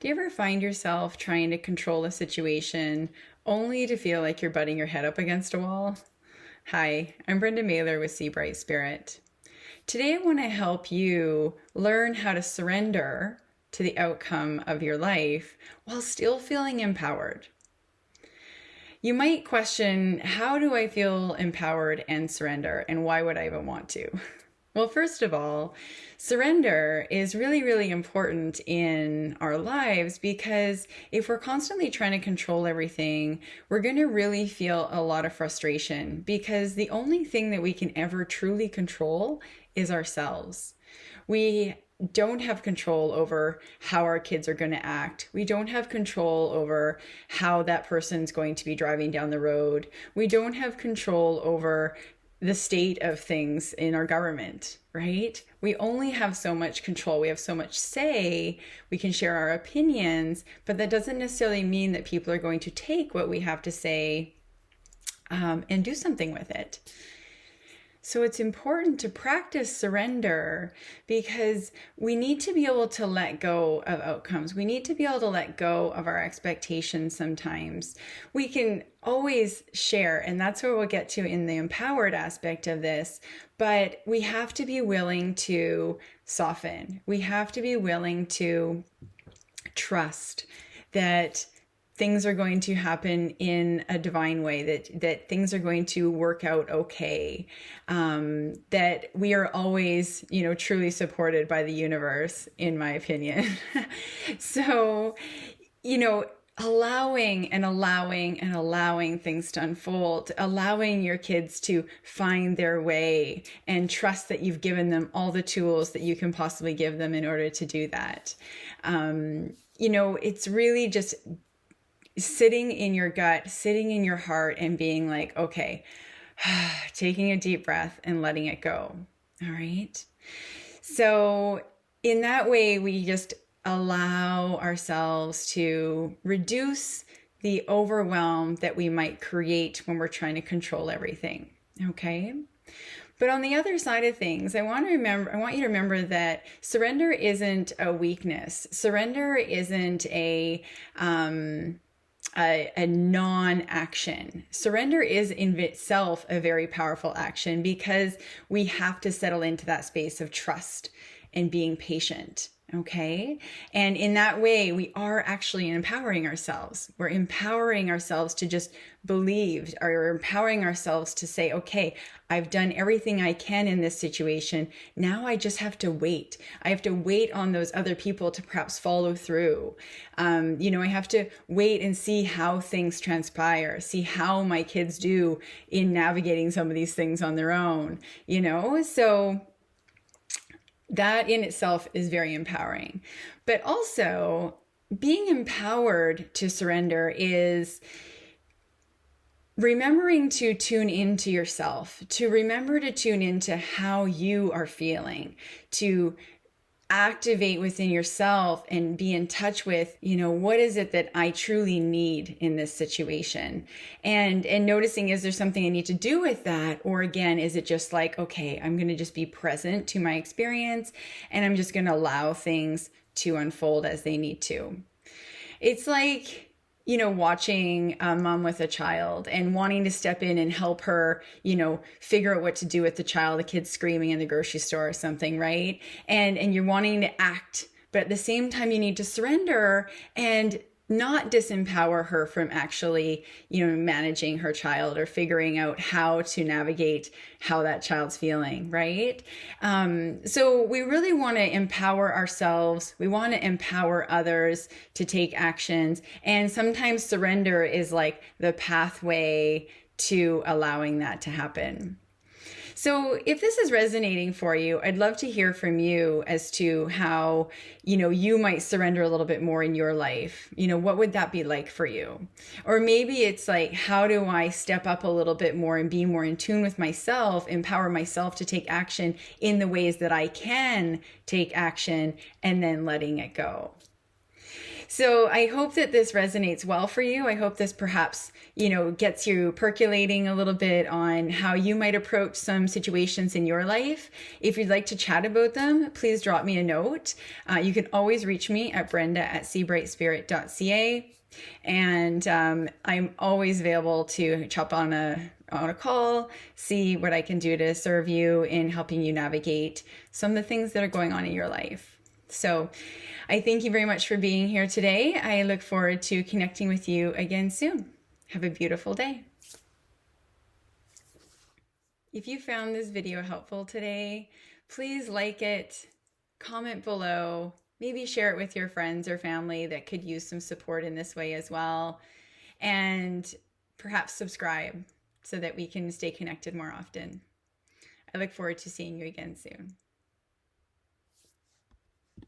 Do you ever find yourself trying to control a situation only to feel like you're butting your head up against a wall? Hi, I'm Brenda Mailer with Sea Bright Spirit. Today I want to help you learn how to surrender to the outcome of your life while still feeling empowered. You might question, how do I feel empowered and surrender, and why would I even want to? Well, first of all, surrender is really, really important in our lives because if we're constantly trying to control everything, we're going to really feel a lot of frustration because the only thing that we can ever truly control is ourselves. We don't have control over how our kids are going to act. We don't have control over how that person's going to be driving down the road. We don't have control over the state of things in our government, right? We only have so much control. We have so much say. We can share our opinions, but that doesn't necessarily mean that people are going to take what we have to say and do something with it. So it's important to practice surrender because we need to be able to let go of outcomes. We need to be able to let go of our expectations sometimes. We can always share, and that's where we'll get to in the empowered aspect of this, but we have to be willing to soften. We have to be willing to trust that things are going to happen in a divine way, that things are going to work out okay, that we are always, truly supported by the universe, in my opinion. So, allowing things to unfold, allowing your kids to find their way and trust that you've given them all the tools that you can possibly give them in order to do that. It's really just sitting in your gut, sitting in your heart and being like, okay, taking a deep breath and letting it go. All right. So in that way, we just allow ourselves to reduce the overwhelm that we might create when we're trying to control everything. Okay. But on the other side of things, I want you to remember that surrender isn't a weakness. Surrender isn't a non-action. Surrender is in itself a very powerful action because we have to settle into that space of trust and being patient. Okay. And in that way, we are actually empowering ourselves. We're empowering ourselves to just believe, or empowering ourselves to say, okay, I've done everything I can in this situation. Now I just have to wait. I have to wait on those other people to perhaps follow through. I have to wait and see how things transpire, see how my kids do in navigating some of these things on their own, so that in itself is very empowering. But also, being empowered to surrender is remembering to tune into yourself, to remember to tune into how you are feeling, to activate within yourself and be in touch with, what is it that I truly need in this situation? And noticing, is there something I need to do with that? Or again, is it just like, okay, I'm going to just be present to my experience and I'm just going to allow things to unfold as they need to. It's like, watching a mom with a child and wanting to step in and help her, figure out what to do with the child, the kid's screaming in the grocery store or something, right? And you're wanting to act, but at the same time, you need to surrender and not disempower her from actually, managing her child or figuring out how to navigate how that child's feeling, right? So we really want to empower ourselves. We want to empower others to take actions. And sometimes surrender is like the pathway to allowing that to happen. So if this is resonating for you, I'd love to hear from you as to how, you might surrender a little bit more in your life. What would that be like for you? Or maybe it's like, how do I step up a little bit more and be more in tune with myself, empower myself to take action in the ways that I can take action, and then letting it go. So I hope that this resonates well for you. I hope this perhaps, gets you percolating a little bit on how you might approach some situations in your life. If you'd like to chat about them, please drop me a note. You can always reach me at brenda@seabrightspirit.ca. And I'm always available to chop on a call, see what I can do to serve you in helping you navigate some of the things that are going on in your life. So I thank you very much for being here today. I look forward to connecting with you again soon. Have a beautiful day. If you found this video helpful today, please like it, comment below, maybe share it with your friends or family that could use some support in this way as well, and perhaps subscribe so that we can stay connected more often. I look forward to seeing you again soon.